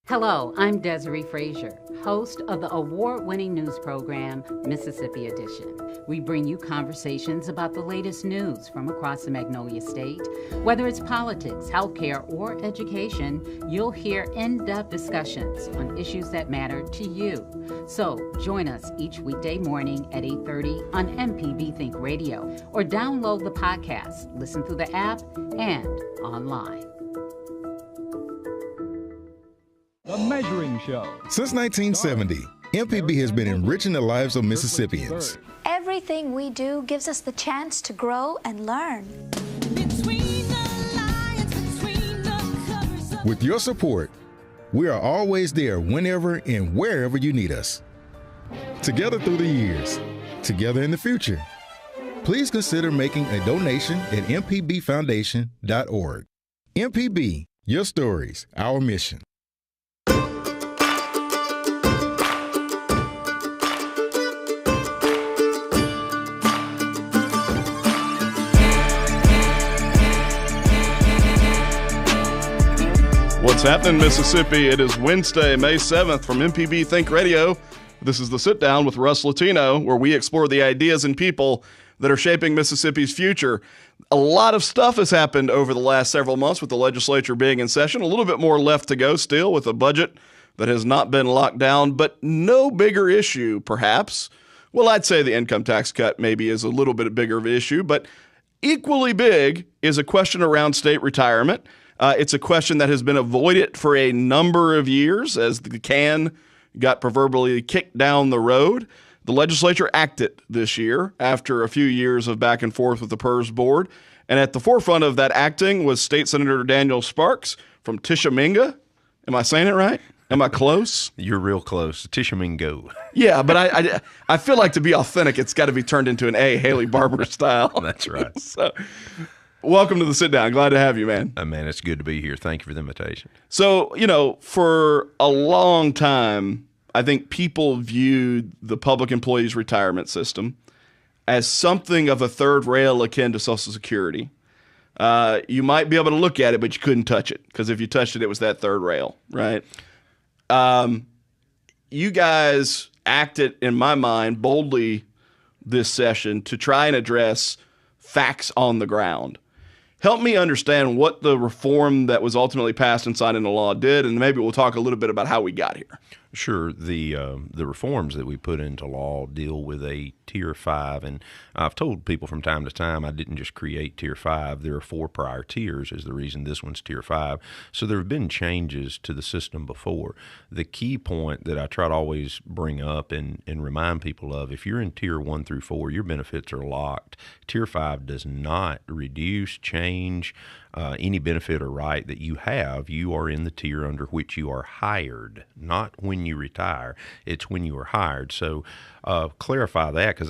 Hello, I'm Desiree Frazier, host of the award-winning news program, Mississippi Edition. We bring you conversations about the latest news from across the Magnolia State. Whether it's politics, healthcare, or education, you'll hear in-depth discussions on issues that matter to you. So join us each weekday morning at 8:30 on MPB Think Radio, or download the podcast, listen through the app, and online. The Measuring Show. Since 1970, MPB has been enriching the lives of Mississippians. Everything we do gives us the chance to grow and learn. With your support, we are always there whenever and wherever you need us. Together through the years, together in the future. Please consider making a donation at mpbfoundation.org. MPB, your stories, our mission. What's happening, Mississippi? It is Wednesday, May 7th from MPB Think Radio. This is the Sit Down with Russ Latino, where we explore the ideas and people that are shaping Mississippi's future. A lot of stuff has happened over the last several months with the legislature being in session. A little bit more left to go still with a budget that has not been locked down, but no bigger issue, perhaps. Well, I'd say the income tax cut maybe is a little bit bigger of an issue, but equally big is a question around state retirement. It's a question that has been avoided for a number of years as the can got proverbially kicked down the road. The legislature acted this year after a few years of back and forth with the PERS board. And at the forefront of that acting was State Senator Daniel Sparks from Tishomingo. Am I saying it right? Am I close? You're real close. Tishomingo. Yeah, but I feel like to be authentic, it's got to be turned into an A. Haley Barbour style. That's right. So, welcome to the Sit Down. Glad to have you, man. Man, it's good to be here. Thank you for the invitation. So, for a long time, I think people viewed the public employees retirement system as something of a third rail akin to Social Security. You might be able to look at it, but you couldn't touch it because if you touched it, it was that third rail, right? You guys acted, in my mind, boldly this session to try and address facts on the ground. Help me understand what the reform that was ultimately passed and signed into law did, and maybe we'll talk a little bit about how we got here. Sure. The reforms that we put into law deal with a Tier 5, and I've told people from time to time I didn't just create Tier 5. There are 4 prior tiers is the reason this one's Tier 5. So there have been changes to the system before. The key point that I try to always bring up and remind people of, if you're in Tier 1 through 4, your benefits are locked. Tier 5 does not reduce, change any benefit or right that you have. You are in the tier under which you are hired, not when you retire. It's when you are hired. So clarify that, because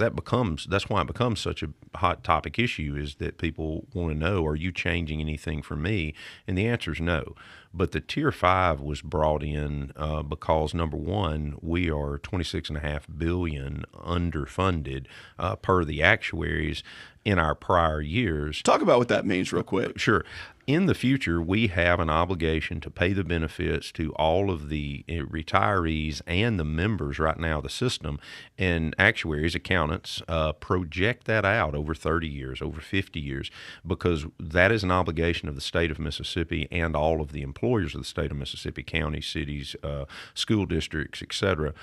that's why it becomes such a hot topic issue, is that people want to know, are you changing anything for me? And the answer is no. But the Tier 5 was brought in because, number one, we are $26.5 billion underfunded per the actuaries in our prior years. Talk about what that means real quick. Sure. In the future, we have an obligation to pay the benefits to all of the retirees and the members right now of the system. And actuaries, accountants, project that out over 30 years, over 50 years, because that is an obligation of the state of Mississippi and all of the employers of the state of Mississippi, counties, cities, school districts, et cetera.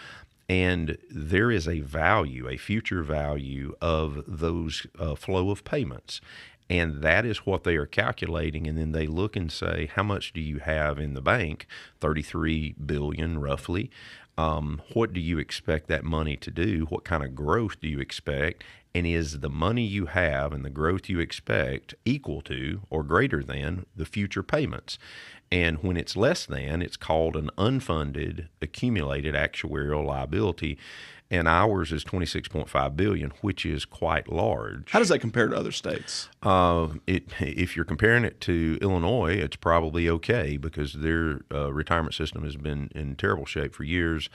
And there is a value, a future value of those flow of payments. And that is what they are calculating. And then they look and say, how much do you have in the bank? $33 billion roughly. What do you expect that money to do? What kind of growth do you expect? And is the money you have and the growth you expect equal to or greater than the future payments? And when it's less than, it's called an unfunded accumulated actuarial liability. And ours is $26.5 billion, which is quite large. How does that compare to other states? If you're comparing it to Illinois, it's probably okay because their retirement system has been in terrible shape for years.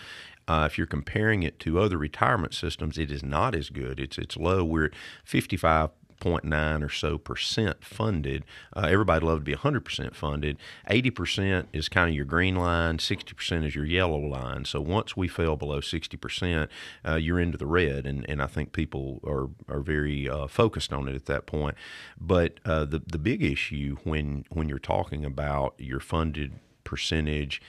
If you're comparing it to other retirement systems, it is not as good. It's low. We're at 55 0.9 or so percent funded. Everybody'd love to be 100% funded. 80% is kind of your green line, 60% is your yellow line. So once we fell below 60%, you're into the red, and I think people are very focused on it at that point. But the big issue when you're talking about your funded percentage,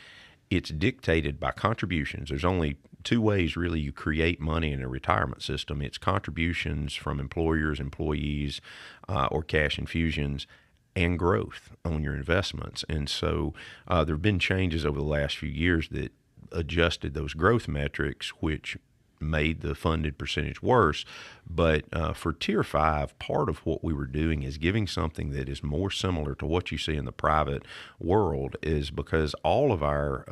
it's dictated by contributions. There's only two ways really you create money in a retirement system. It's contributions from employers, employees, or cash infusions, and growth on your investments. And so there have been changes over the last few years that adjusted those growth metrics, which made the funded percentage worse. But for Tier 5, part of what we were doing is giving something that is more similar to what you see in the private world, is because all of our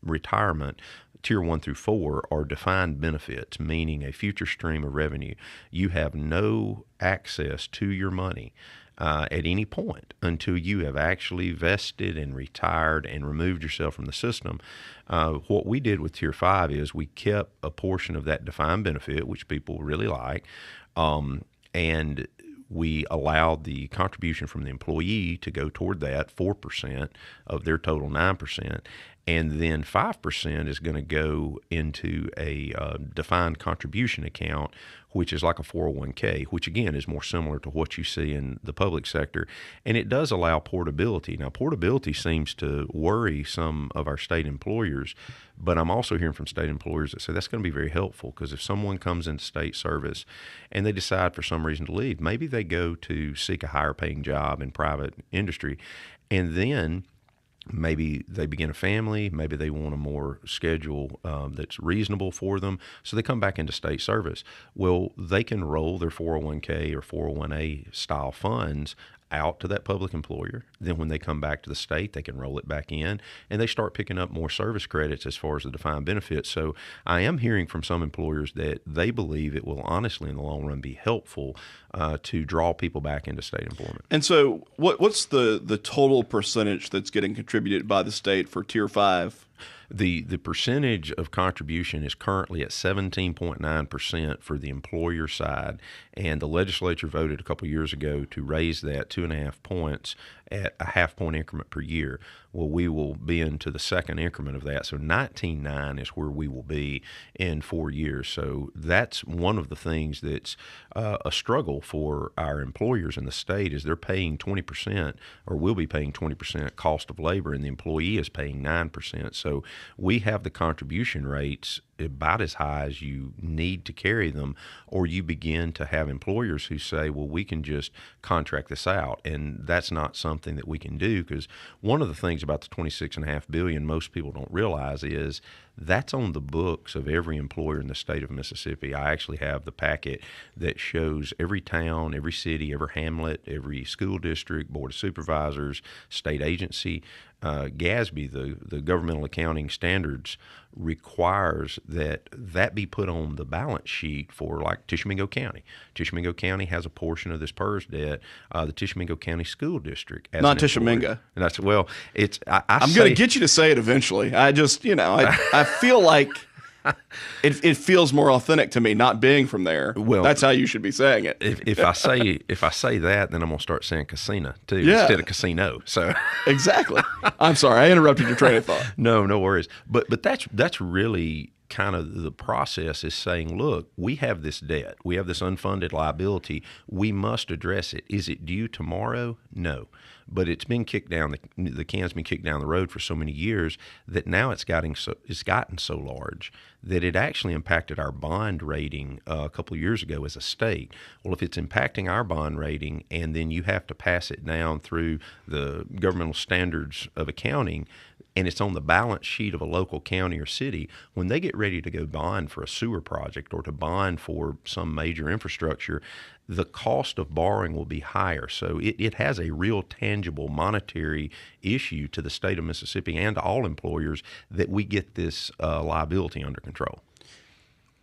retirement, Tier 1 through 4, are defined benefits, meaning a future stream of revenue. You have no access to your money at any point until you have actually vested and retired and removed yourself from the system. What we did with Tier 5 is we kept a portion of that defined benefit, which people really like, and we allowed the contribution from the employee to go toward that 4% of their total 9%. And then 5% is going to go into a defined contribution account, which is like a 401k, which again is more similar to what you see in the public sector. And it does allow portability. Now, portability seems to worry some of our state employers, but I'm also hearing from state employers that say that's going to be very helpful, because if someone comes into state service and they decide for some reason to leave, maybe they go to seek a higher paying job in private industry, and then maybe they begin a family, maybe they want a more schedule that's reasonable for them, so they come back into state service. Well, they can roll their 401k or 401a style funds out to that public employer. Then when they come back to the state, they can roll it back in, and they start picking up more service credits as far as the defined benefits. So I am hearing from some employers that they believe it will honestly in the long run be helpful to draw people back into state employment. And so what's the total percentage that's getting contributed by the state for Tier 5? The percentage of contribution is currently at 17.9% for the employer side, and the legislature voted a couple of years ago to raise that 2.5 points at a half-point increment per year. Well, we will be into the second increment of that, so 19.9 is where we will be in 4 years. So that's one of the things that's a struggle for our employers in the state, is they're paying 20% or will be paying 20% cost of labor, and the employee is paying 9%. So we have the contribution rates about as high as you need to carry them, or you begin to have employers who say, well, we can just contract this out, and that's not something that we can do, because one of the things about the $26.5 billion most people don't realize is that's on the books of every employer in the state of Mississippi. I actually have the packet that shows every town, every city, every hamlet, every school district, board of supervisors, state agency. GASB, the governmental accounting standards, requires that be put on the balance sheet for, like, Tishomingo County. Tishomingo County has a portion of this PERS debt. The Tishomingo County School District, as not Tishomingo. And that's, well, it's I'm going to get you to say it eventually. I just, I feel like it feels more authentic to me not being from there. Well, that's how you should be saying it. If I say that, then I'm gonna start saying casino too, instead of casino. So exactly. I'm sorry, I interrupted your train of thought. No worries. But that's really kind of the process, is saying, look, we have this debt, we have this unfunded liability, we must address it. Is it due tomorrow? No. But it's been kicked down, the can's been kicked down the road for so many years that now it's gotten so large that it actually impacted our bond rating a couple of years ago as a state. Well, if it's impacting our bond rating, and then you have to pass it down through the governmental standards of accounting, and it's on the balance sheet of a local county or city, when they get ready to go bond for a sewer project or to bond for some major infrastructure, the cost of borrowing will be higher. So it has a real tangible monetary issue to the state of Mississippi and to all employers that we get this liability under control.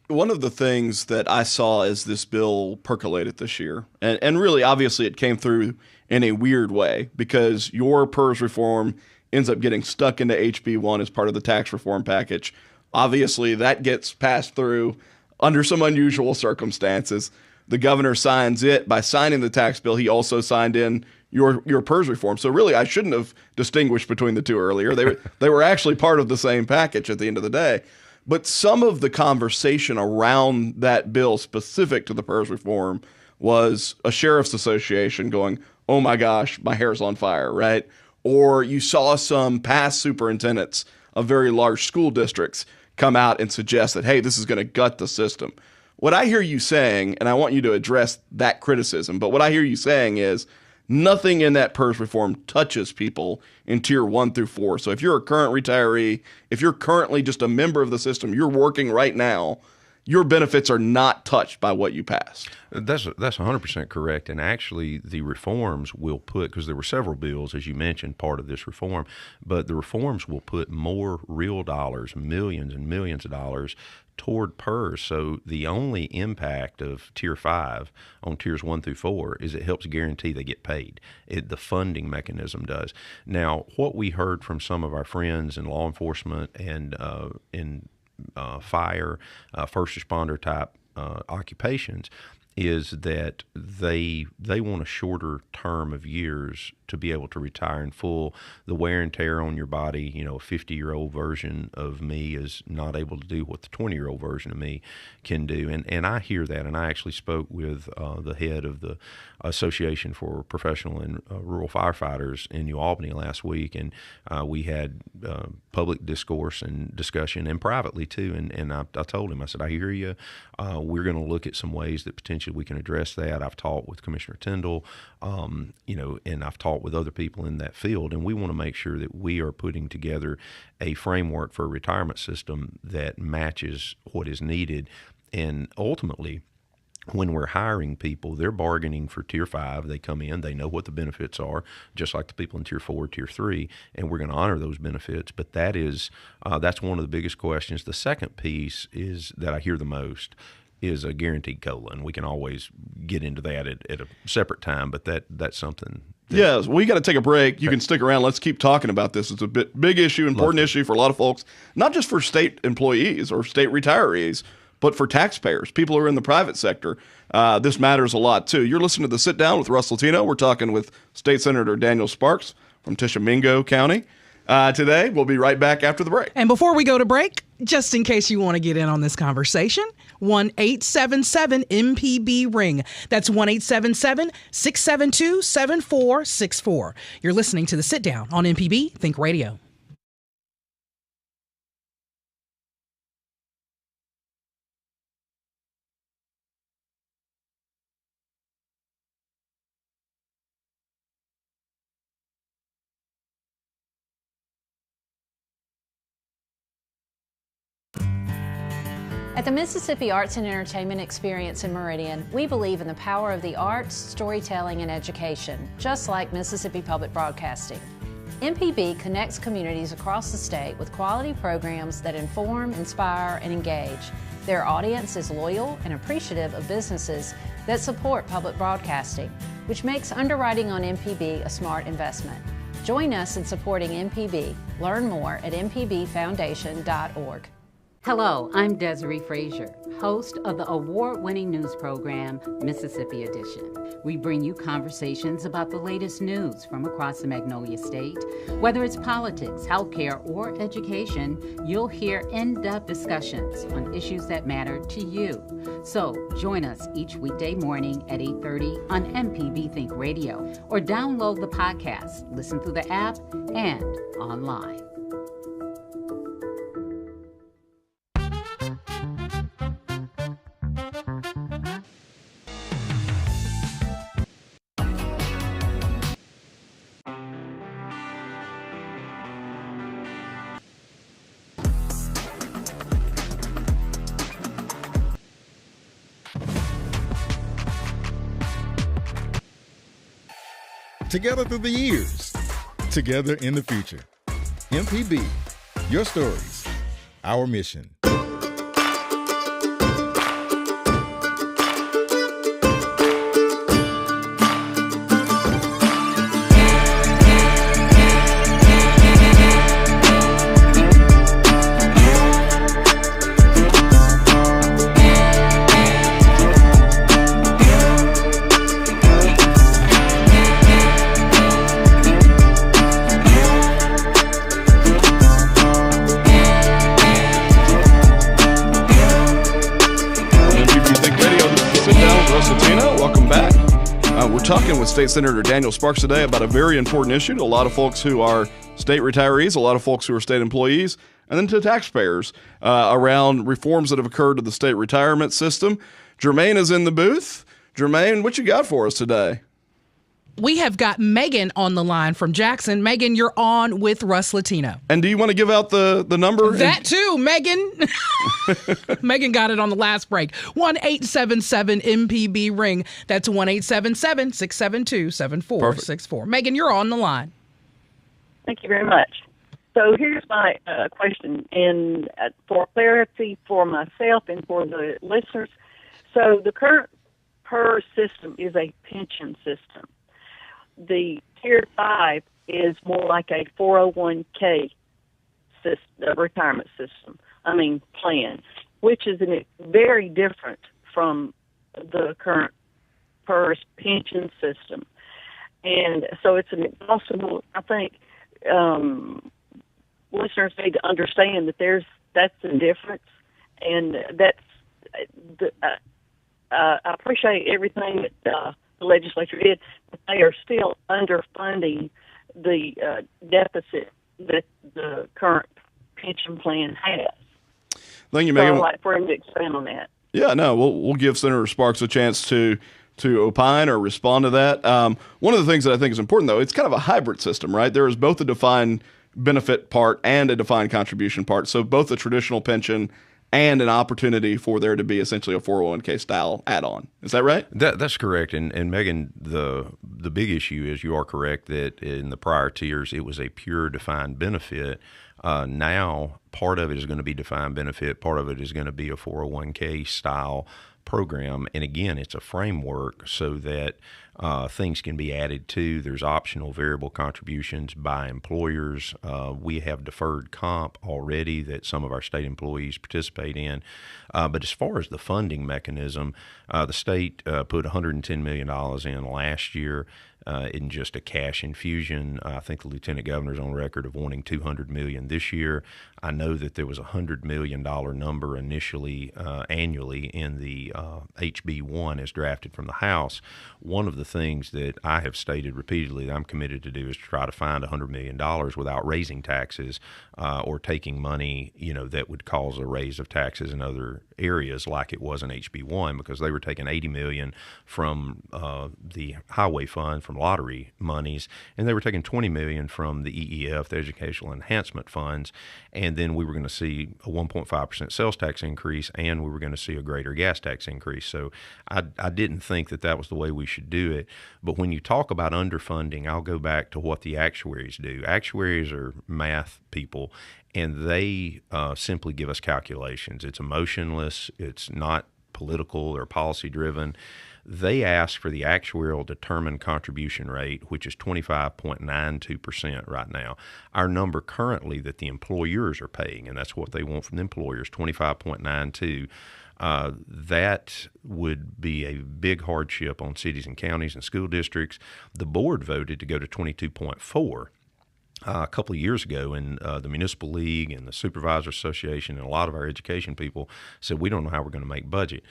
One of the things that I saw as this bill percolated this year, and really obviously it came through in a weird way, because your PERS reform ends up getting stuck into HB1 as part of the tax reform package. Obviously, that gets passed through under some unusual circumstances. the governor signs it. By signing the tax bill, he also signed in your PERS reform. So really, I shouldn't have distinguished between the two earlier. They were actually part of the same package at the end of the day. But some of the conversation around that bill specific to the PERS reform was a sheriff's association going, oh my gosh, my hair's on fire, right? Or you saw some past superintendents of very large school districts come out and suggest that, hey, this is going to gut the system. What I hear you saying, and I want you to address that criticism, but what I hear you saying is nothing in that PERS reform touches people in tier 1 through 4. So if you're a current retiree, if you're currently just a member of the system, you're working right now, your benefits are not touched by what you passed. That's 100% correct. And actually, the reforms will put, because there were several bills, as you mentioned, part of this reform, but the reforms will put more real dollars, millions and millions of dollars, toward PERS. So the only impact of Tier 5 on Tiers 1 through 4 is it helps guarantee they get paid. The funding mechanism does. Now, what we heard from some of our friends in law enforcement and in fire, first responder type occupations is that they want a shorter term of years to be able to retire in full. The wear and tear on your body, a 50-year-old version of me is not able to do what the 20-year-old version of me can do. And I hear that, and I actually spoke with the head of the Association for Professional and Rural Firefighters in New Albany last week, and we had public discourse and discussion, and privately too. And I told him, I said, I hear you. We're going to look at some ways that potentially we can address that. I've talked with Commissioner Tyndall, and I've talked with other people in that field, and we want to make sure that we are putting together a framework for a retirement system that matches what is needed. And ultimately, when we're hiring people, they're bargaining for Tier 5. They come in, they know what the benefits are, just like the people in Tier 4, Tier 3, and we're going to honor those benefits. But that's one of the biggest questions. The second piece is that I hear the most is a guaranteed COLA, and we can always get into that at a separate time, but that's something. Yeah, we got to take a break. You can stick around. Let's keep talking about this. It's a big issue, important issue for a lot of folks, not just for state employees or state retirees, but for taxpayers, people who are in the private sector. This matters a lot, too. You're listening to The Sit Down with Russ Latino. We're talking with State Senator Daniel Sparks from Tishomingo County. Today, we'll be right back after the break. And before we go to break, just in case you want to get in on this conversation, 1-877-MPB-RING. That's 1-877-672-7464. You're listening to The Sit Down on MPB Think Radio. At the Mississippi Arts and Entertainment Experience in Meridian, we believe in the power of the arts, storytelling, and education, just like Mississippi Public Broadcasting. MPB connects communities across the state with quality programs that inform, inspire, and engage. Their audience is loyal and appreciative of businesses that support public broadcasting, which makes underwriting on MPB a smart investment. Join us in supporting MPB. Learn more at mpbfoundation.org. Hello, I'm Desiree Frazier, host of the award-winning news program, Mississippi Edition. We bring you conversations about the latest news from across the Magnolia State. Whether it's politics, healthcare, or education, you'll hear in-depth discussions on issues that matter to you. So join us each weekday morning at 8:30 on MPB Think Radio, or download the podcast, listen through the app, and online. Together through the years, together in the future. MPB, your stories, our mission. talking with State Senator Daniel Sparks today about a very important issue to a lot of folks who are state retirees, a lot of folks who are state employees, and then to taxpayers around reforms that have occurred to the state retirement system. Germaine is in the booth. Germaine, what you got for us today? We have got Megan on the line from Jackson. Megan, you're on with Russ Latino. And do you want to give out the number? That too, Megan. Megan got it on the last break. 1-877-MPB-RING. That's 1-877-672-7464. Megan, you're on the line. Thank you very much. So here's my question, and for clarity for myself and for the listeners. So the current PERS system is a pension system. The Tier 5 is more like a 401k system, retirement system, plan, which is very different from the current PERS pension system. And so it's an impossible, I think, listeners need to understand that that's the difference, and I appreciate everything that the legislature did, but they are still underfunding the deficit that the current pension plan has. Thank you, Megan. So I'd like for him to expand on that. Yeah, no, we'll give Senator Sparks a chance to opine or respond to that. One of the things that I think is important, though, it's kind of a hybrid system, right? There is both a defined benefit part and a defined contribution part. So both the traditional pension and an opportunity for there to be essentially a 401k style add-on. Is that right? That's correct. And Megan, the big issue is you are correct that in the prior tiers it was a pure defined benefit. Now part of it is going to be defined benefit, part of it is going to be a 401k style program. And again, it's a framework so that things can be added to. There's optional variable contributions by employers. We have deferred comp already that some of our state employees participate in. But as far as the funding mechanism, the state put $110 million in last year in just a cash infusion. I think the lieutenant governor's on record of wanting $200 million this year. I know that there was a $100 million number initially annually in the HB1 as drafted from the House. One of the things that I have stated repeatedly that I'm committed to do is to try to find $100 million without raising taxes or taking money, that would cause a raise of taxes in other areas like it was in HB1, because they were taking $80 million from the highway fund, from lottery monies, and they were taking $20 million from the EEF, the Educational Enhancement Funds, and then we were going to see a 1.5% sales tax increase, and we were going to see a greater gas tax increase. So I didn't think that was the way we should do it. But when you talk about underfunding, I'll go back to what the actuaries do. Actuaries are math people, and they simply give us calculations. It's emotionless. It's not political or policy driven. They ask for the actuarial determined contribution rate, which is 25.92% right now. Our number currently that the employers are paying, and that's what they want from the employers, 25.92. That would be a big hardship on cities and counties and school districts. The board voted to go to 22.4. A couple of years ago, and the Municipal League and the Supervisor Association and a lot of our education people said, we don't know how we're going to make budget.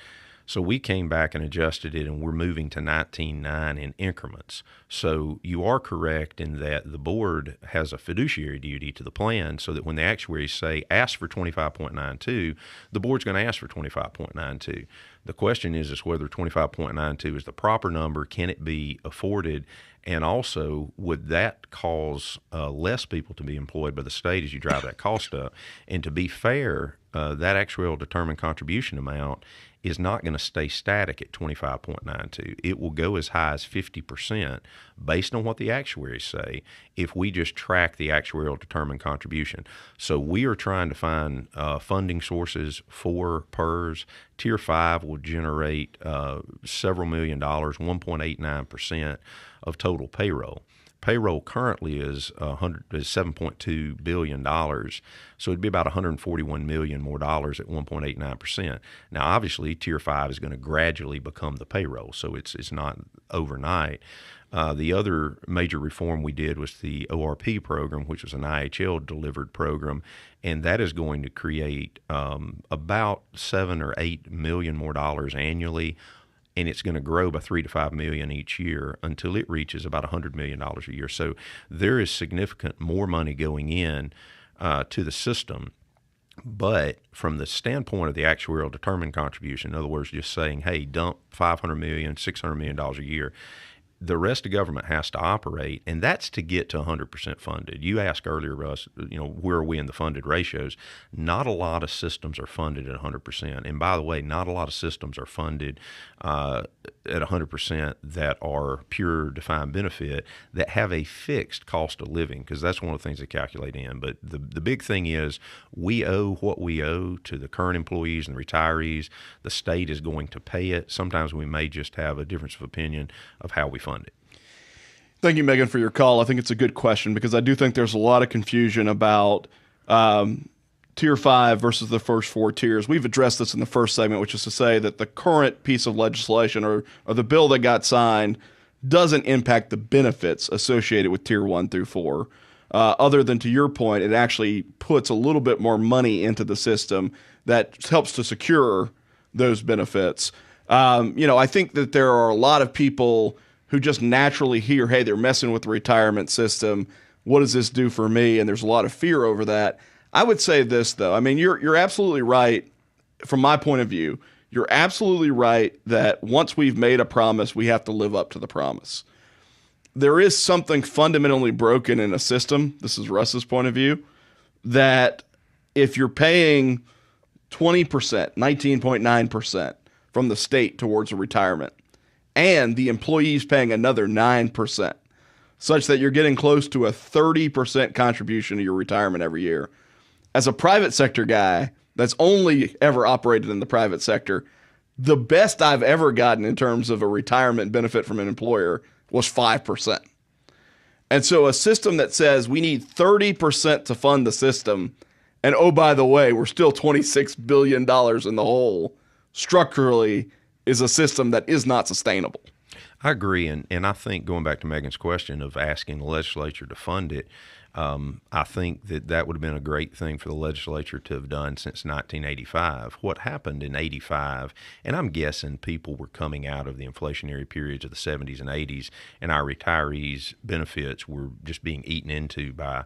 So we came back and adjusted it, and we're moving to 19.9 in increments. So you are correct in that the board has a fiduciary duty to the plan, so that when the actuaries say ask for 25.92, the board's going to ask for 25.92. The question is whether 25.92 is the proper number. Can it be afforded? And also, would that cause less people to be employed by the state as you drive that cost up? And to be fair, that actuarial determined contribution amount is not going to stay static at 25.92. It will go as high as 50% based on what the actuaries say if we just track the actuarial determined contribution. So we are trying to find funding sources for PERS. Tier 5 will generate several $million, 1.89% of total payroll. Payroll currently is $7.2 billion, so it'd be about $141 million more dollars at 1.89%. Now, obviously, Tier 5 is going to gradually become the payroll, so it's not overnight. The other major reform we did was the ORP program, which was an IHL-delivered program, and that is going to create about $7 or $8 million more dollars annually and it's going to grow by $3 to $5 million each year until it reaches about $100 million a year. So there is significant more money going in to the system. But from the standpoint of the actuarial determined contribution, in other words, just saying, hey, dump $500 million, $600 million a year, the rest of government has to operate, and that's to get to 100% funded. You asked earlier, Russ, where are we in the funded ratios? Not a lot of systems are funded at 100%. And by the way, not a lot of systems are funded at 100% that are pure defined benefit that have a fixed cost of living, because that's one of the things they calculate in. But the big thing is we owe what we owe to the current employees and the retirees. The state is going to pay it. Sometimes we may just have a difference of opinion of how we fund it. Thank you, Megan, for your call. I think it's a good question because I do think there's a lot of confusion about Tier 5 versus the first 4 tiers. We've addressed this in the first segment, which is to say that the current piece of legislation or the bill that got signed doesn't impact the benefits associated with Tier 1 through 4. Other than, to your point, it actually puts a little bit more money into the system that helps to secure those benefits. I think that there are a lot of people who just naturally hear, hey, they're messing with the retirement system. What does this do for me? And there's a lot of fear over that. I would say this, though. I mean, you're absolutely right from my point of view. You're absolutely right that once we've made a promise, we have to live up to the promise. There is something fundamentally broken in a system, this is Russ's point of view, that if you're paying 20%, 19.9% from the state towards a retirement, and the employee's paying another 9%, such that you're getting close to a 30% contribution to your retirement every year. As a private sector guy that's only ever operated in the private sector, the best I've ever gotten in terms of a retirement benefit from an employer was 5%. And so a system that says we need 30% to fund the system, and oh, by the way, we're still $26 billion in the hole, structurally is a system that is not sustainable. I agree, and I think going back to Megan's question of asking the legislature to fund it, I think that would have been a great thing for the legislature to have done since 1985. What happened in 85, and I'm guessing people were coming out of the inflationary periods of the 70s and 80s, and our retirees' benefits were just being eaten into by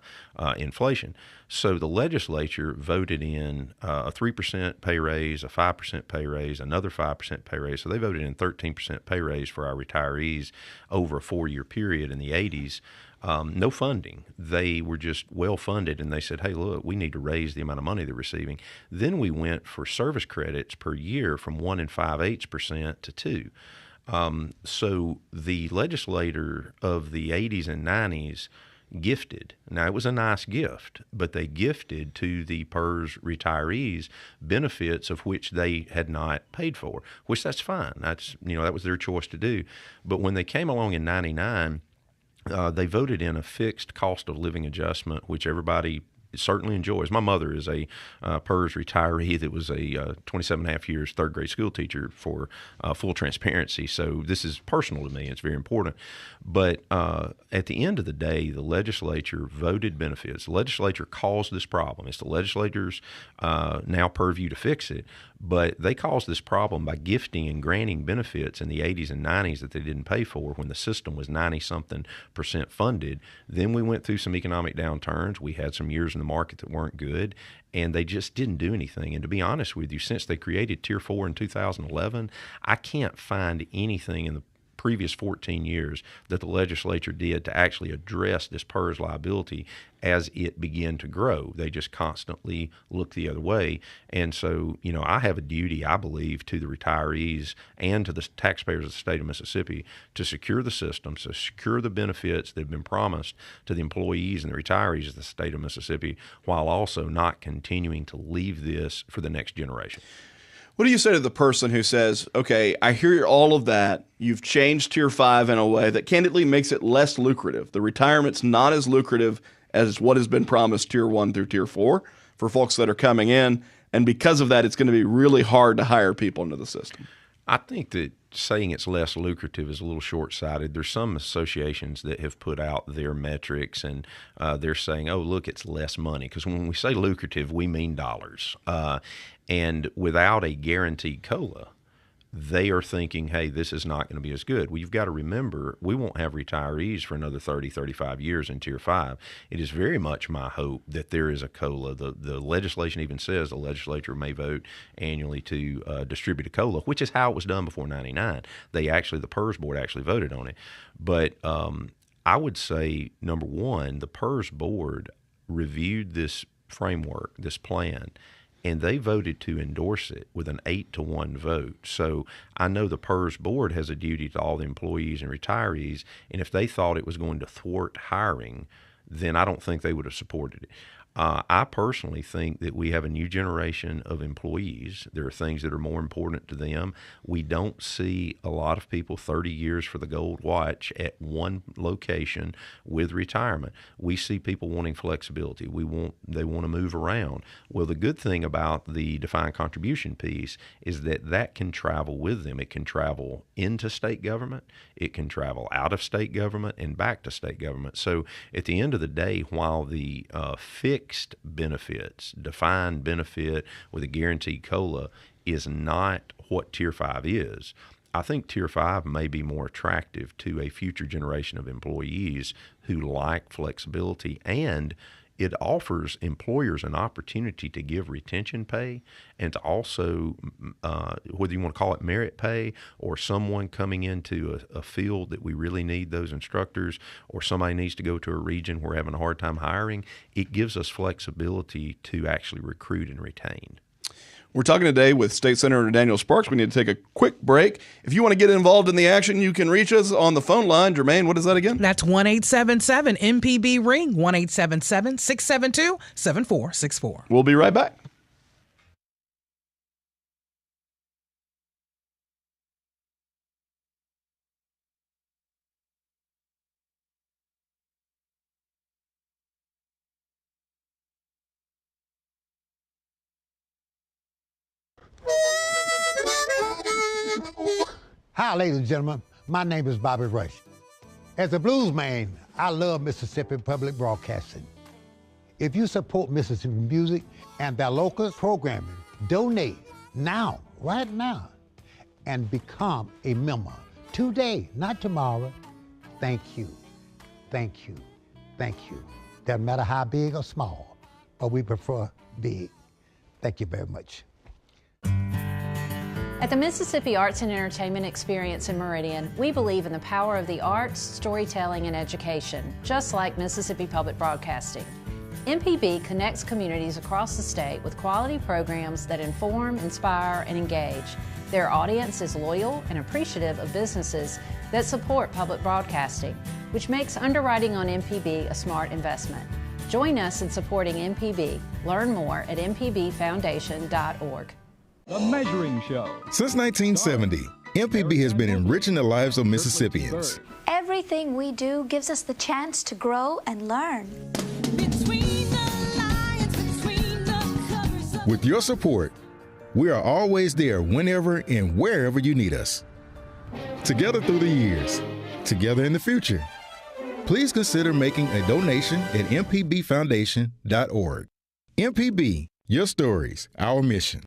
inflation. So the legislature voted in a 3% pay raise, a 5% pay raise, another 5% pay raise. So they voted in 13% pay raise for our retirees over a 4-year period in the 80s. No funding. They were just well funded, and they said, hey, look, we need to raise the amount of money they're receiving. Then we went for service credits per year from 1 5/8% to 2. So the legislator of the 80s and 90s gifted. Now, it was a nice gift, but they gifted to the PERS retirees benefits of which they had not paid for, which that's fine. That was their choice to do. But when they came along in 99, they voted in a fixed cost of living adjustment, which everybody certainly enjoys. My mother is a PERS retiree that was a 27 and a half years third grade school teacher, for full transparency. So this is personal to me. It's very important. But at the end of the day, the legislature voted benefits. The legislature caused this problem. It's the legislature's now purview to fix it. But they caused this problem by gifting and granting benefits in the 80s and 90s that they didn't pay for when the system was 90-something% funded. Then we went through some economic downturns. We had some years in the market that weren't good, and they just didn't do anything. And to be honest with you, since they created Tier 4 in 2011, I can't find anything in the previous 14 years that the legislature did to actually address this PERS liability as it began to grow. They just constantly look the other way. And so, I have a duty, I believe, to the retirees and to the taxpayers of the state of Mississippi to secure the system, to secure the benefits that have been promised to the employees and the retirees of the state of Mississippi, while also not continuing to leave this for the next generation. What do you say to the person who says, okay, I hear all of that. You've changed Tier 5 in a way that candidly makes it less lucrative. The retirement's not as lucrative as what has been promised Tier 1 through Tier 4 for folks that are coming in. And because of that, it's going to be really hard to hire people into the system. I think that saying it's less lucrative is a little short-sighted. There's some associations that have put out their metrics, and they're saying, oh, look, it's less money. Because when we say lucrative, we mean dollars. And without a guaranteed COLA, they are thinking, hey, this is not going to be as good. Well, you've got to remember, we won't have retirees for another 30, 35 years in Tier 5. It is very much my hope that there is a COLA. The legislation even says the legislature may vote annually to distribute a COLA, which is how it was done before 99. The PERS board actually voted on it. But I would say, number one, the PERS board reviewed this framework, this plan, and they voted to endorse it with an 8-1 vote. So I know the PERS board has a duty to all the employees and retirees, and if they thought it was going to thwart hiring, then I don't think they would have supported it. I personally think that we have a new generation of employees. There are things that are more important to them. We don't see a lot of people 30 years for the gold watch at one location with retirement. We see people wanting flexibility. They want to move around. Well, the good thing about the defined contribution piece is that can travel with them. It can travel into state government. It can travel out of state government and back to state government. So at the end of the day, while the fixed benefits, defined benefit with a guaranteed COLA is not what Tier 5 is, I think Tier 5 may be more attractive to a future generation of employees who like flexibility, and it offers employers an opportunity to give retention pay and to also, whether you want to call it merit pay or someone coming into a field that we really need those instructors, or somebody needs to go to a region we're having a hard time hiring, it gives us flexibility to actually recruit and retain. We're talking today with State Senator Daniel Sparks. We need to take a quick break. If you want to get involved in the action, you can reach us on the phone line. Germaine, what is that again? That's 1-877-MPB-RING, 1-877-672-7464. We'll be right back. Hi, ladies and gentlemen. My name is Bobby Rush. As a blues man, I love Mississippi Public Broadcasting. If you support Mississippi music and their local programming, donate now, right now, and become a member today, not tomorrow. Thank you, thank you, thank you. Doesn't matter how big or small, but we prefer big. Thank you very much. At the Mississippi Arts and Entertainment Experience in Meridian, we believe in the power of the arts, storytelling, and education, just like Mississippi Public Broadcasting. MPB connects communities across the state with quality programs that inform, inspire, and engage. Their audience is loyal and appreciative of businesses that support public broadcasting, which makes underwriting on MPB a smart investment. Join us in supporting MPB. Learn more at mpbfoundation.org. The Measuring Show. Since 1970, MPB has been enriching the lives of Mississippians. Everything we do gives us the chance to grow and learn. With your support, we are always there whenever and wherever you need us. Together through the years, together in the future. Please consider making a donation at mpbfoundation.org. MPB, your stories, our mission.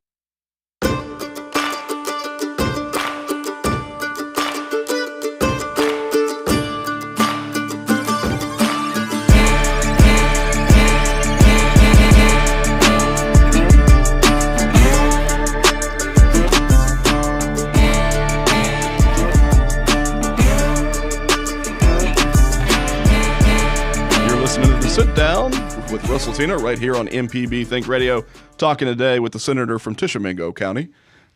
Sit Down with Russ Latino right here on MPB Think Radio, talking today with the senator from Tishomingo County,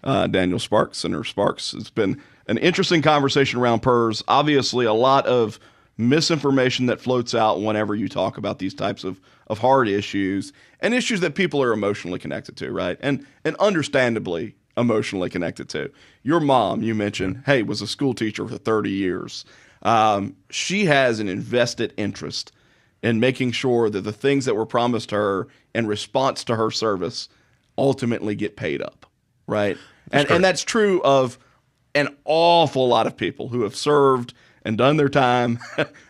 Daniel Sparks. Senator Sparks. It's been an interesting conversation around PERS. Obviously, a lot of misinformation that floats out whenever you talk about these types of hard issues and issues that people are emotionally connected to, right? And understandably emotionally connected to. Your mom, you mentioned, hey, was a school teacher for 30 years. She has an invested interest in making sure that the things that were promised her in response to her service ultimately get paid up, right? And that's true of an awful lot of people who have served and done their time.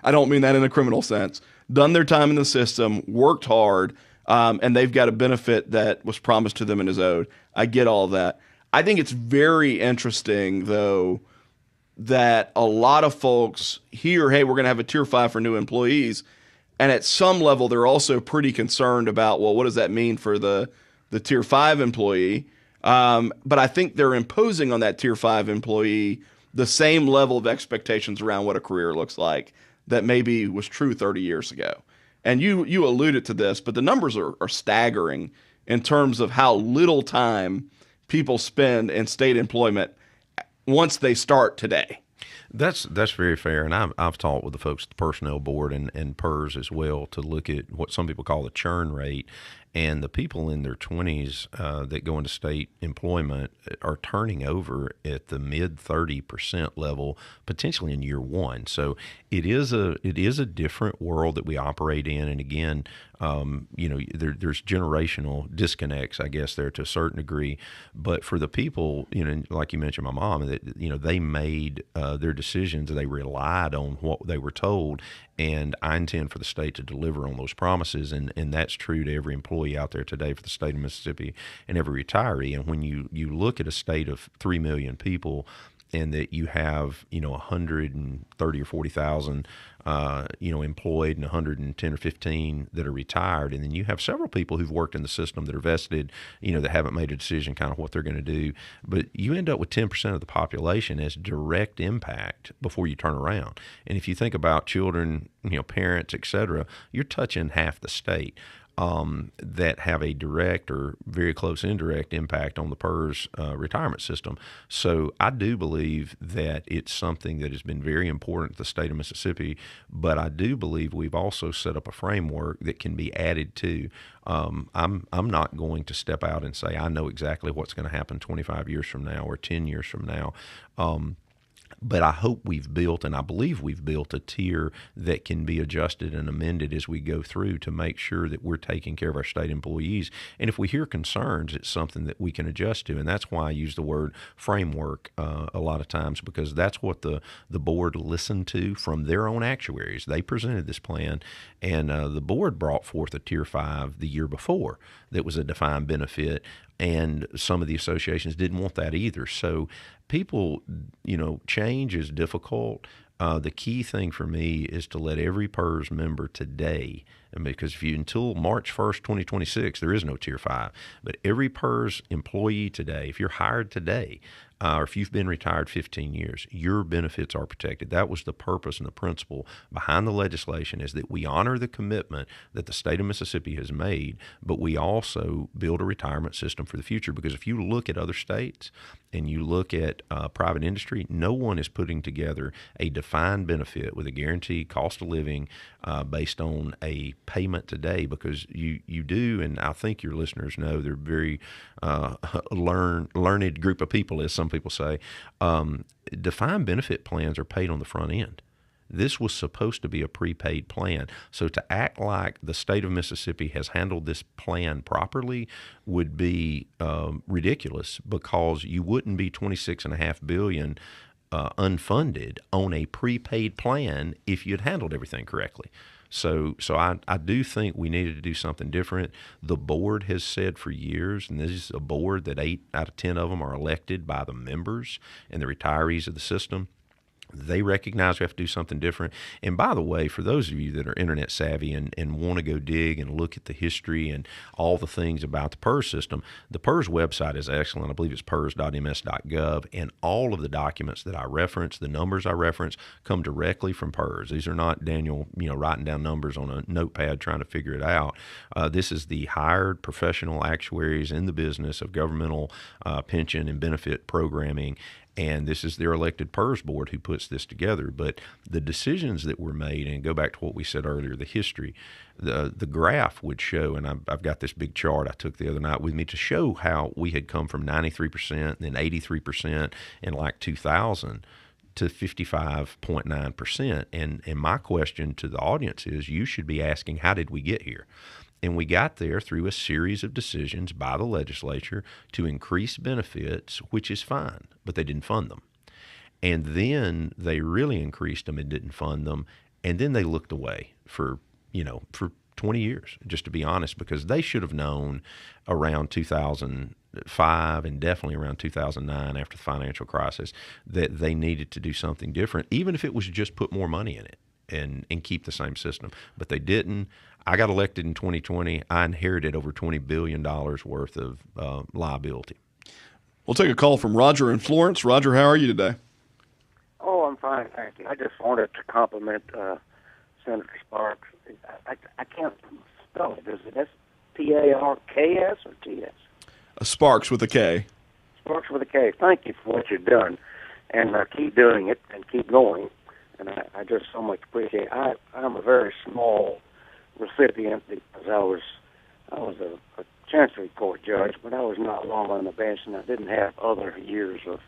I don't mean that in a criminal sense. Done their time in the system, worked hard, and they've got a benefit that was promised to them and is owed. I get all that. I think it's very interesting, though, that a lot of folks hear, hey, we're going to have a Tier 5 for new employees. And at some level, they're also pretty concerned about, well, what does that mean for the Tier 5 employee? But I think they're imposing on that Tier 5 employee the same level of expectations around what a career looks like that maybe was true 30 years ago. And you alluded to this, but the numbers are staggering in terms of how little time people spend in state employment once they start today. That's very fair, and I've talked with the folks at the personnel board and PERS as well to look at what some people call the churn rate, and the people in their 20s that go into state employment are turning over at the mid 30% level, potentially in year one. So it is a different world that we operate in, and again, there's generational disconnects, I guess, there to a certain degree. But for the people, like you mentioned, my mom, that they made their decisions, they relied on what they were told, and I intend for the state to deliver on those promises, and that's true to every employee out there today for the state of Mississippi and every retiree. And when you look at a state of 3 million people, and that you have 130 or 40,000 employed and 110 or 15 that are retired, and then you have several people who've worked in the system that are vested, that haven't made a decision kind of what they're going to do, but you end up with 10% of the population as direct impact before you turn around. And if you think about children, parents, et cetera, you're touching half the state. That have a direct or very close indirect impact on the PERS retirement system. So I do believe that it's something that has been very important to the state of Mississippi, but I do believe we've also set up a framework that can be added to. I'm not going to step out and say I know exactly what's going to happen 25 years from now or 10 years from now. But I hope we've built, and I believe we've built, a tier that can be adjusted and amended as we go through to make sure that we're taking care of our state employees. And if we hear concerns, it's something that we can adjust to. And that's why I use the word framework a lot of times, because that's what the board listened to from their own actuaries. They presented this plan, and the board brought forth a Tier 5 the year before that was a defined benefit, and some of the associations didn't want that either. So people, change is difficult. The key thing for me is to let every PERS member today, and because until March 1st, 2026, there is no Tier 5, but every PERS employee today, if you're hired today, or if you've been retired 15 years, your benefits are protected. That was the purpose and the principle behind the legislation, is that we honor the commitment that the state of Mississippi has made, but we also build a retirement system for the future. Because if you look at other states and you look at private industry, no one is putting together a defined benefit with a guaranteed cost of living based on a payment today, because you do, and I think your listeners know, they're very learned group of people, as some people say. Defined benefit plans are paid on the front end. This was supposed to be a prepaid plan. So to act like the state of Mississippi has handled this plan properly would be ridiculous, because you wouldn't be $26.5 billion unfunded on a prepaid plan if you'd handled everything correctly. So I do think we needed to do something different. The board has said for years, and this is a board that 8 out of 10 of them are elected by the members and the retirees of the system. They recognize we have to do something different. And by the way, for those of you that are internet savvy and want to go dig and look at the history and all the things about the PERS system, the PERS website is excellent. I believe it's pers.ms.gov, and all of the documents that I reference, the numbers I reference, come directly from PERS. These are not Daniel, writing down numbers on a notepad trying to figure it out. This is the hired professional actuaries in the business of governmental pension and benefit programming. And this is their elected PERS board who puts this together. But the decisions that were made, and go back to what we said earlier, the history, the graph would show, and I've got this big chart I took the other night with me to show how we had come from 93%, then 83% in like 2000 to 55.9%. And my question to the audience is, you should be asking, how did we get here? And we got there through a series of decisions by the legislature to increase benefits, which is fine, but they didn't fund them. And then they really increased them and didn't fund them. And then they looked away for 20 years, just to be honest, because they should have known around 2000 2005 and definitely around 2009 after the financial crisis, that they needed to do something different, even if it was just put more money in it and keep the same system. But they didn't. I got elected in 2020. I inherited over $20 billion worth of liability. We'll take a call from Roger in Florence. Roger, how are you today? Oh, I'm fine, thank you. I just wanted to compliment Senator Sparks. I can't spell it. Is it S-P-A-R-K-S or T-S? Sparks with a K. Sparks with a K. Thank you for what you've done, and keep doing it and keep going. And I just so much appreciate it. I'm a very small recipient because I was a Chancery Court judge, but I was not long on the bench, and I didn't have other years of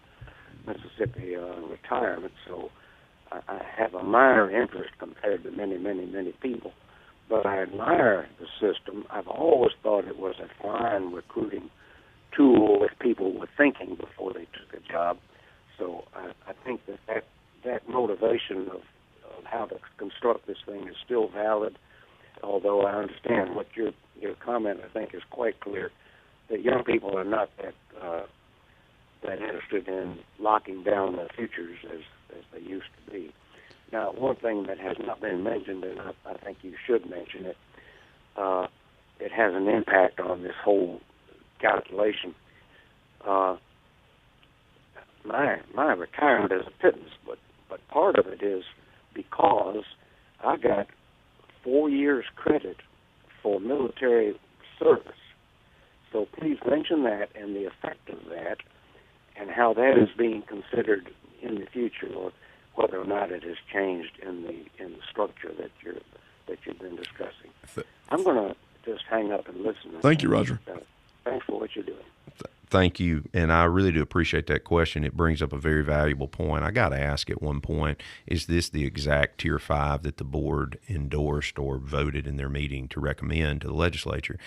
Mississippi retirement, so I have a minor interest compared to many, many, many people. But I admire the system. I've always thought it was a fine recruiting tool if people were thinking before they took a job. So I think that motivation of how to construct this thing is still valid, although I understand what your comment, I think, is quite clear, that young people are not that interested in locking down their futures as they used to be. Now, one thing that has not been mentioned, and I think you should mention it, it has an impact on this whole calculation. My retirement is a pittance, but part of it is because I got 4 years credit for military service. So please mention that and the effect of that and how that is being considered in the future, or whether or not it has changed in the structure that you've been discussing. I'm going to just hang up and listen. Thank you, Roger. Thanks for what you're doing. Thank you, and I really do appreciate that question. It brings up a very valuable point. I got to ask at one point, is this the exact Tier 5 that the board endorsed or voted in their meeting to recommend to the legislature?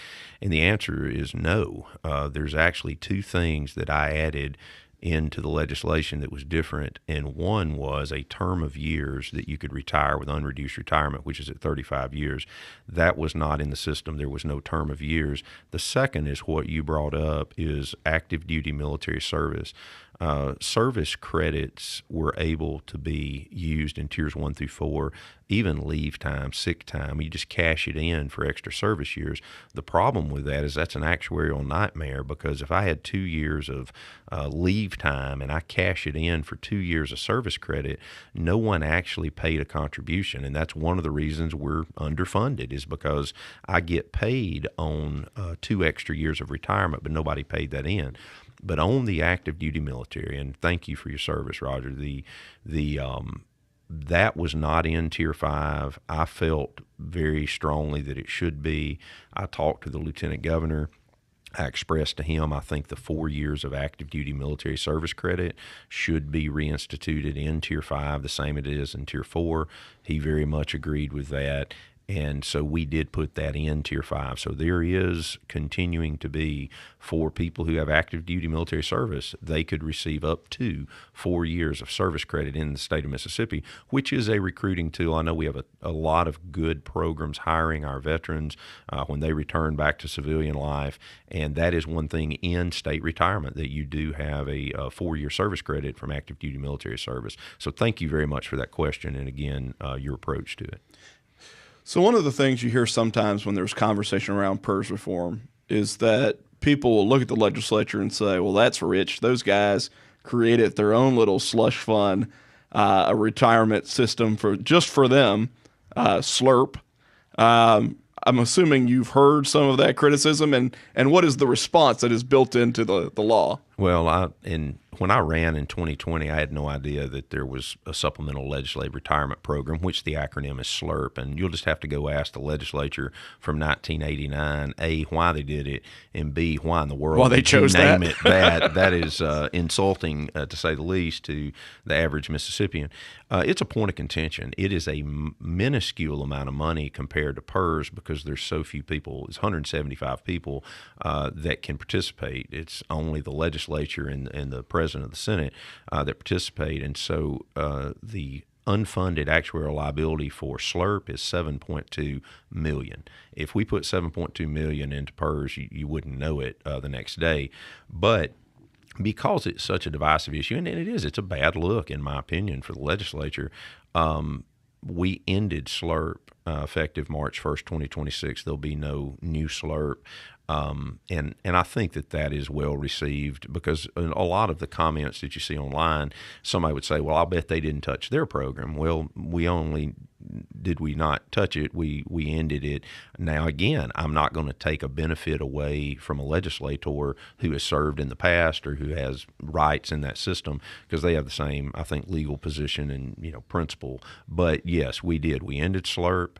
And the answer is no. There's actually two things that I added into the legislation that was different, and one was a term of years that you could retire with unreduced retirement, which is at 35 years. That was not in the system. There was no term of years. The second is what you brought up, is active duty military service. Service credits were able to be used in tiers 1 through 4, even leave time, sick time. You just cash it in for extra service years. The problem with that is that's an actuarial nightmare, because if I had 2 years of leave time and I cash it in for 2 years of service credit, no one actually paid a contribution. And that's one of the reasons we're underfunded, is because I get paid on 2 extra years of retirement, but nobody paid that in. But on the active duty military, and thank you for your service, Roger, that was not in Tier 5. I felt very strongly that it should be. I talked to the Lieutenant Governor. I expressed to him, I think the 4 years of active duty military service credit should be reinstituted in Tier 5, the same it is in Tier 4. He very much agreed with that. And so we did put that in Tier 5. So there is continuing to be, for people who have active duty military service, they could receive up to 4 years of service credit in the state of Mississippi, which is a recruiting tool. I know we have a lot of good programs hiring our veterans when they return back to civilian life. And that is one thing in state retirement, that you do have a 4-year service credit from active duty military service. So thank you very much for that question, and again, your approach to it. So one of the things you hear sometimes when there's conversation around PERS reform is that people will look at the legislature and say, well, that's rich. Those guys created their own little slush fund, a retirement system just for them, SLRP. I'm assuming you've heard some of that criticism, and what is the response that is built into the law? Well, when I ran in 2020, I had no idea that there was a supplemental legislative retirement program, which the acronym is SLRP. And you'll just have to go ask the legislature from 1989, A, why they did it, and B, why in the world they chose name that. it that. That is insulting, to say the least, to the average Mississippian. It's a point of contention. It is a minuscule amount of money compared to PERS, because there's so few people. It's 175 people that can participate. It's only the legislature and the president of the Senate that participate. And so the unfunded actuarial liability for SLRP is $7.2 million. If we put $7.2 million into PERS, you wouldn't know it the next day. But because it's such a divisive issue, and it's a bad look, in my opinion, for the legislature, we ended SLRP effective March 1st, 2026. There'll be no new SLRP. And I think that is well received, because in a lot of the comments that you see online, somebody would say, well, I'll bet they didn't touch their program. Well, we not touch it, we ended it. Now, again, I'm not going to take a benefit away from a legislator who has served in the past or who has rights in that system, because they have the same, I think, legal position and principle. But yes, we did. We ended SLRP.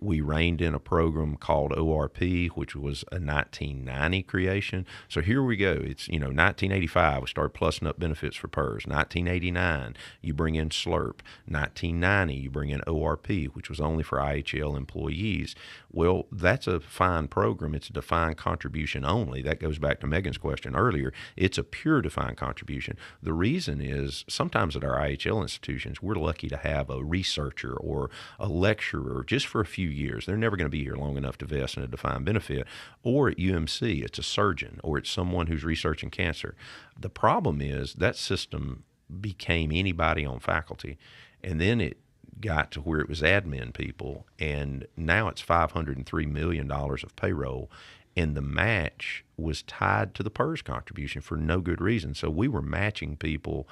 We reined in a program called ORP, which was a 1990 creation. So here we go. It's 1985 we started plussing up benefits for PERS. 1989 you bring in SLRP. 1990 you bring in ORP, which was only for IHL employees. Well, that's a fine program. It's a defined contribution only. That goes back to Megan's question earlier. It's a pure defined contribution. The reason is sometimes at our IHL institutions we're lucky to have a researcher or a lecturer just for a few years. They're never going to be here long enough to vest in a defined benefit. Or at UMC, it's a surgeon or it's someone who's researching cancer. The problem is that system became anybody on faculty, and then it got to where it was admin people, and now it's $503 million of payroll, and the match was tied to the PERS contribution for no good reason. So we were matching people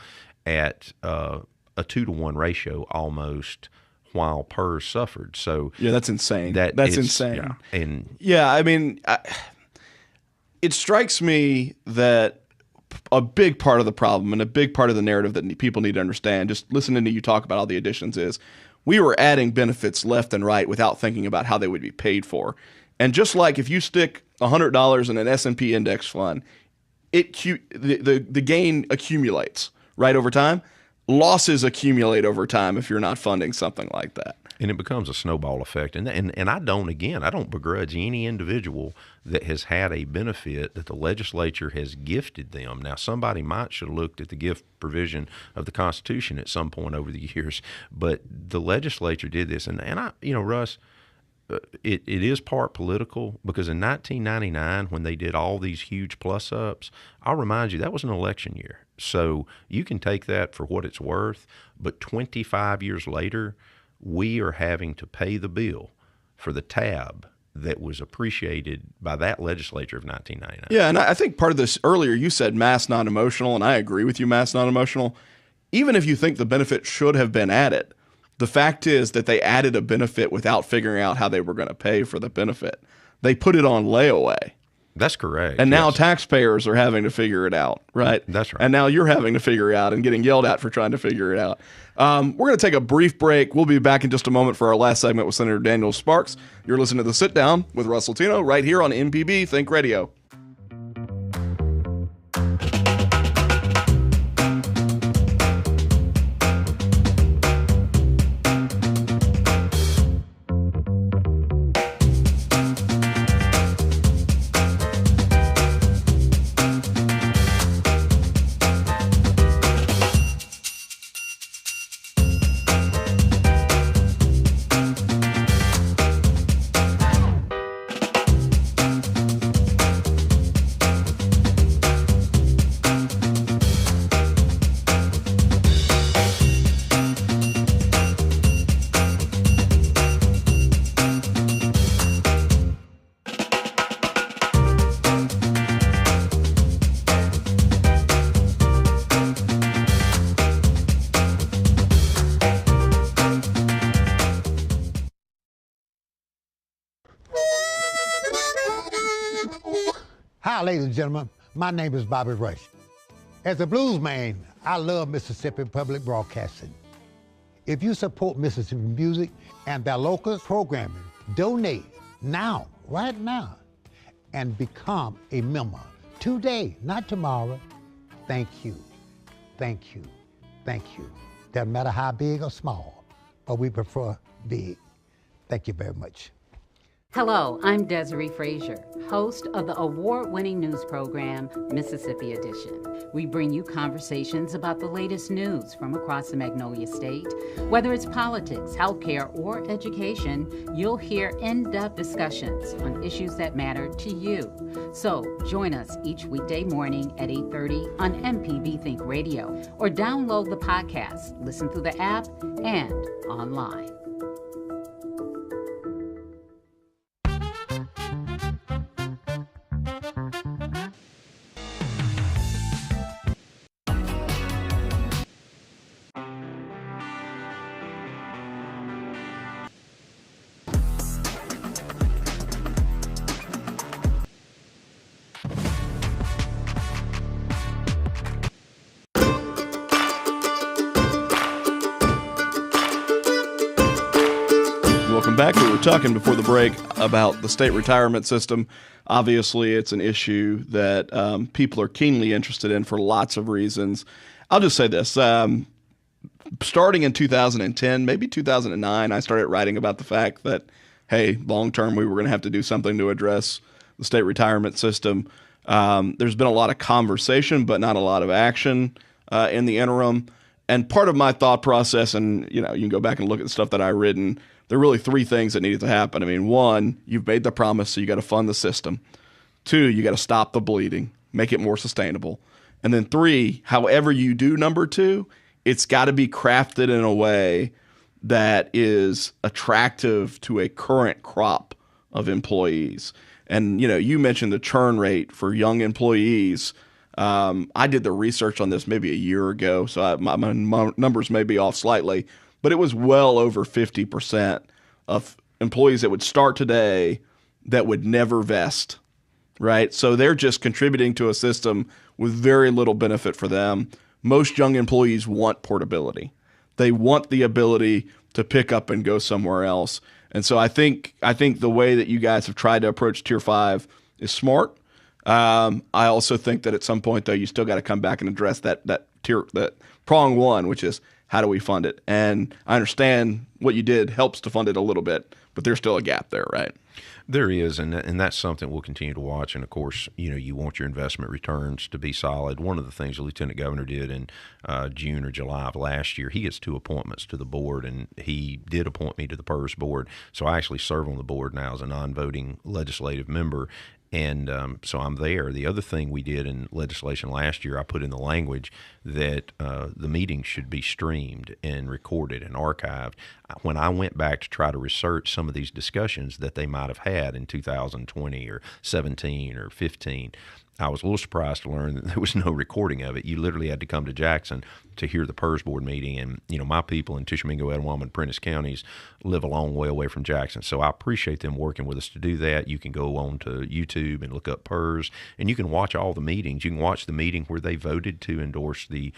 at a 2-to-1 ratio almost, while PERS suffered. So yeah, that's insane. That's insane. Yeah, and I mean, it strikes me that a big part of the problem and a big part of the narrative that people need to understand, just listening to you talk about all the additions, is we were adding benefits left and right without thinking about how they would be paid for. And just like if you stick $100 in an S&P index fund, the gain accumulates right over time. Losses accumulate over time if you're not funding something like that. And it becomes a snowball effect. And I don't begrudge any individual that has had a benefit that the legislature has gifted them. Now, somebody should have looked at the gift provision of the Constitution at some point over the years, but the legislature did this. And I, Russ, it is part political, because in 1999, when they did all these huge plus-ups, I'll remind you, that was an election year. So you can take that for what it's worth, but 25 years later, we are having to pay the bill for the tab that was appreciated by that legislature of 1999. Yeah, and I think part of this, earlier you said mass non-emotional, and I agree with you, mass non-emotional. Even if you think the benefit should have been added, the fact is that they added a benefit without figuring out how they were going to pay for the benefit. They put it on layaway. That's correct. And now taxpayers are having to figure it out, right? That's right. And now you're having to figure it out and getting yelled at for trying to figure it out. We're going to take a brief break. We'll be back in just a moment for our last segment with Senator Daniel Sparks. You're listening to The Sit Down with Russ Latino right here on MPB Think Radio. Hi, ladies and gentlemen. My name is Bobby Rush. As a blues man, I love Mississippi Public Broadcasting. If you support Mississippi music and their local programming, donate now, right now, and become a member today, not tomorrow. Thank you, thank you, thank you. Doesn't matter how big or small, but we prefer big. Thank you very much. Hello, I'm Desiree Frazier, host of the award-winning news program, Mississippi Edition. We bring you conversations about the latest news from across the Magnolia State. Whether it's politics, healthcare, or education, you'll hear in-depth discussions on issues that matter to you. So join us each weekday morning at 8:30 on MPB Think Radio, or download the podcast, listen through the app, and online. Welcome back. We were talking before the break about the state retirement system. Obviously, it's an issue that people are keenly interested in for lots of reasons. I'll just say this. Starting in 2010, maybe 2009, I started writing about the fact that, hey, long-term, we were going to have to do something to address the state retirement system. There's been a lot of conversation, but not a lot of action in the interim. And part of my thought process, and you can go back and look at the stuff that I've written, there are really three things that needed to happen. I mean, one, you've made the promise, so you got to fund the system. Two, you got to stop the bleeding, make it more sustainable. And then three, however you do number two, it's got to be crafted in a way that is attractive to a current crop of employees. And, you mentioned the churn rate for young employees. I did the research on this maybe a year ago, so my numbers may be off slightly, but it was well over 50% of employees that would start today that would never vest, right? So they're just contributing to a system with very little benefit for them. Most young employees want portability. They want the ability to pick up and go somewhere else. And so I think the way that you guys have tried to approach Tier 5 is smart. I also think that at some point, though, you still got to come back and address that prong one, which is how do we fund it? And I understand what you did helps to fund it a little bit, but there's still a gap there, right? There is, and that's something we'll continue to watch. And of course, you want your investment returns to be solid. One of the things the Lieutenant Governor did in June or July of last year, he gets 2 appointments to the board, and he did appoint me to the PERS board. So I actually serve on the board now as a non-voting legislative member. And so I'm there. The other thing we did in legislation last year, I put in the language that the meetings should be streamed and recorded and archived. When I went back to try to research some of these discussions that they might have had in 2020 or 17 or 15, I was a little surprised to learn that there was no recording of it. You literally had to come to Jackson to hear the PERS board meeting. And, my people in Tishomingo, Etowah, and Prentiss counties live a long way away from Jackson. So I appreciate them working with us to do that. You can go on to YouTube and look up PERS, and you can watch all the meetings. You can watch the meeting where they voted to endorse the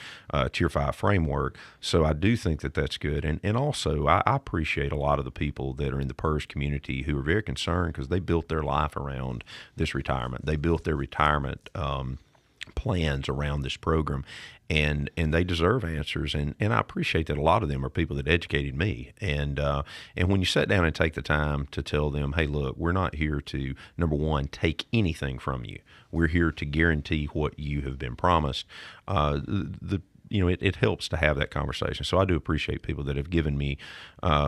Tier 5 framework. So I do think that that's good. And also, I appreciate a lot of the people that are in the PERS community who are very concerned because they built their life around this retirement. They built their retirement plans around this program, and they deserve answers. And I appreciate that a lot of them are people that educated me. And when you sit down and take the time to tell them, hey, look, we're not here to, number one, take anything from you. We're here to guarantee what you have been promised. It helps to have that conversation. So I do appreciate people that have given me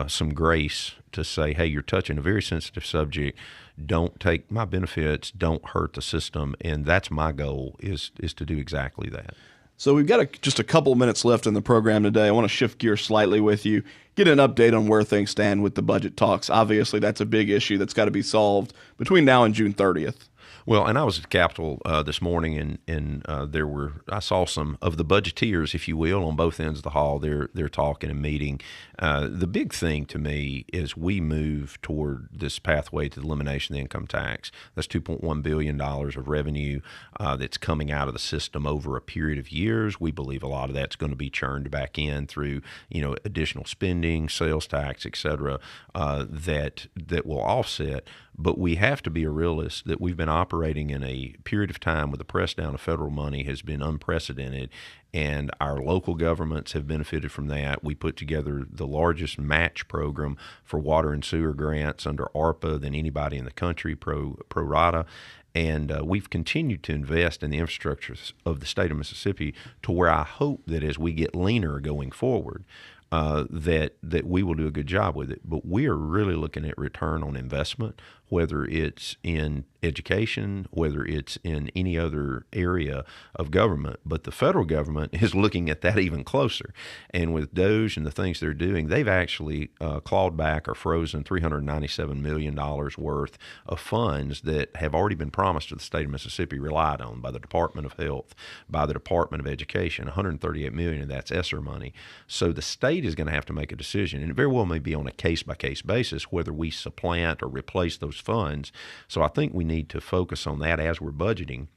some grace to say, hey, you're touching a very sensitive subject. Don't take my benefits. Don't hurt the system. And that's my goal is to do exactly that. So we've got just a couple minutes left in the program today. I want to shift gears slightly with you, get an update on where things stand with the budget talks. Obviously, that's a big issue that's got to be solved between now and June 30th. Well, and I was at the Capitol this morning, and I saw some of the budgeteers, if you will, on both ends of the hall. They're talking and meeting. The big thing to me is we move toward this pathway to the elimination of the income tax. That's $2.1 billion of revenue that's coming out of the system over a period of years. We believe a lot of that's going to be churned back in through additional spending, sales tax, et cetera, that will offset. But we have to be a realist that we've been operating in a period of time where the press down of federal money has been unprecedented, and our local governments have benefited from that. We put together the largest match program for water and sewer grants under ARPA than anybody in the country, pro rata. And we've continued to invest in the infrastructure of the state of Mississippi to where I hope that as we get leaner going forward, that we will do a good job with it. But we are really looking at return on investment, whether it's in education, whether it's in any other area of government. But the federal government is looking at that even closer. And with DOGE and the things they're doing, they've actually clawed back or frozen $397 million worth of funds that have already been promised to the state of Mississippi, relied on by the Department of Health, by the Department of Education. $138 million of that's ESSER money. So the state is going to have to make a decision, and it very well may be on a case-by-case basis whether we supplant or replace those funds. So I think we need to focus on that as we're budgeting.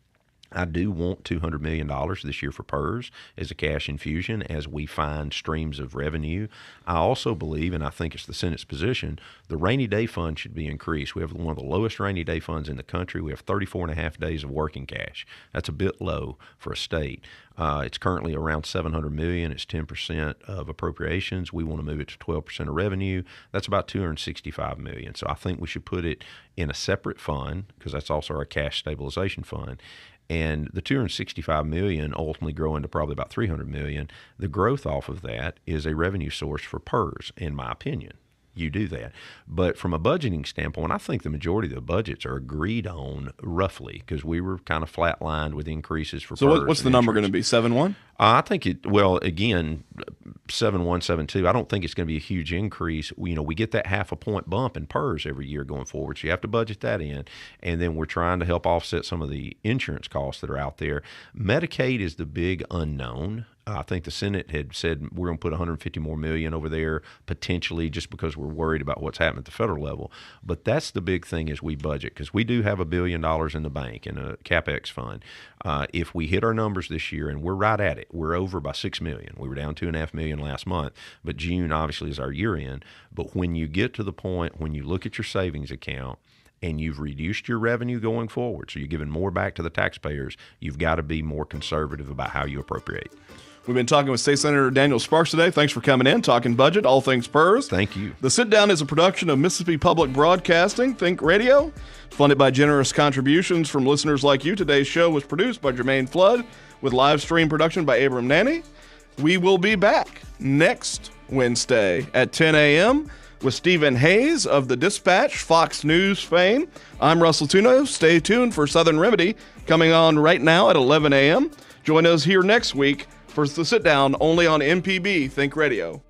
I do want $200 million this year for PERS as a cash infusion as we find streams of revenue. I also believe, and I think it's the Senate's position, the rainy day fund should be increased. We have one of the lowest rainy day funds in the country. We have 34 and a half days of working cash. That's a bit low for a state. It's currently around $700 million. It's 10% of appropriations. We want to move it to 12% of revenue. That's about $265 million. So I think we should put it in a separate fund because that's also our cash stabilization fund. And the $265 million ultimately grow into probably about $300 million. The growth off of that is a revenue source for PERS, in my opinion. You do that. But from a budgeting standpoint, I think the majority of the budgets are agreed on roughly because we were kind of flatlined with increases for PERS. So what's the number going to be, 7.1? I think again, 7.1, 7.2, I don't think it's going to be a huge increase. We get that half a point bump in PERS every year going forward, so you have to budget that in. And then we're trying to help offset some of the insurance costs that are out there. Medicaid is the big unknown. I think the Senate had said we're going to put $150 more million over there potentially just because we're worried about what's happening at the federal level. But that's the big thing as we budget because we do have $1 billion in the bank in a CapEx fund. If we hit our numbers this year, and we're right at it, we're over by $6 million. We were down $2.5 million last month, but June obviously is our year end. But when you get to the point when you look at your savings account and you've reduced your revenue going forward, so you're giving more back to the taxpayers, you've got to be more conservative about how you appropriate. We've been talking with State Senator Daniel Sparks today. Thanks for coming in, talking budget, all things PERS. Thank you. The Sit Down is a production of Mississippi Public Broadcasting, Think Radio, funded by generous contributions from listeners like you. Today's show was produced by Germaine Flood with live stream production by Abram Nanny. We will be back next Wednesday at 10 a.m. with Stephen Hayes of the Dispatch, Fox News fame. I'm Russ Latino. Stay tuned for Southern Remedy coming on right now at 11 a.m. Join us here next week for the Sit Down only on MPB Think Radio.